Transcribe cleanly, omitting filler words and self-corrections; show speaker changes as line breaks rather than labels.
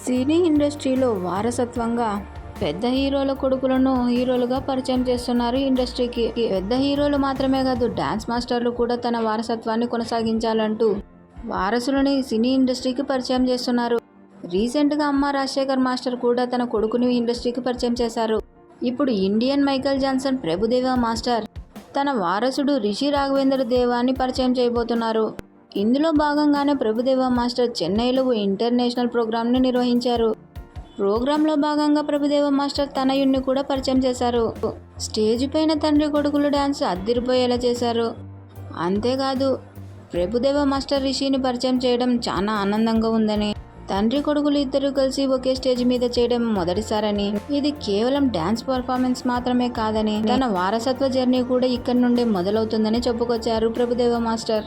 సినీ ఇండస్ట్రీలో వారసత్వంగా పెద్ద హీరోల కొడుకులను హీరోలుగా పరిచయం చేస్తున్నారు ఇండస్ట్రీకి. పెద్ద హీరోలు మాత్రమే కాదు, డాన్స్ మాస్టర్లు కూడా తన వారసత్వాన్ని కొనసాగించాలంటూ వారసులని సినీ ఇండస్ట్రీకి పరిచయం చేస్తున్నారు. రీసెంట్గా అమ్మ రాజశేఖర్ మాస్టర్ కూడా తన కొడుకుని ఇండస్ట్రీకి పరిచయం చేశారు. ఇప్పుడు Indian Michael Johnson Prabhudeva master తన వారసుడు రిషి రాఘవేంద్ర దేవాని పరిచయం చేయబోతున్నారు. ఇందులో భాగంగానే ప్రభుదేవా మాస్టర్ చెన్నైలో ఓ ఇంటర్నేషనల్ ప్రోగ్రామ్ని నిర్వహించారు. ప్రోగ్రాంలో భాగంగా ప్రభుదేవా మాస్టర్ తనయుణ్ణి కూడా పరిచయం చేశారు. స్టేజ్ పైన తండ్రి కొడుకులు డ్యాన్స్ అద్దిరిపోయేలా చేశారు. అంతేకాదు, ప్రభుదేవా మాస్టర్ రిషిని పరిచయం చేయడం చాలా ఆనందంగా ఉందని, తండ్రి కొడుకులు ఇద్దరు కలిసి ఒకే స్టేజ్ మీద చేయడం మొదటిసారని, ఇది కేవలం డ్యాన్స్ పర్ఫార్మెన్స్ మాత్రమే కాదని, తన వారసత్వ జర్నీ కూడా ఇక్కడి నుండే మొదలవుతుందని చెప్పుకొచ్చారు ప్రభుదేవా మాస్టర్.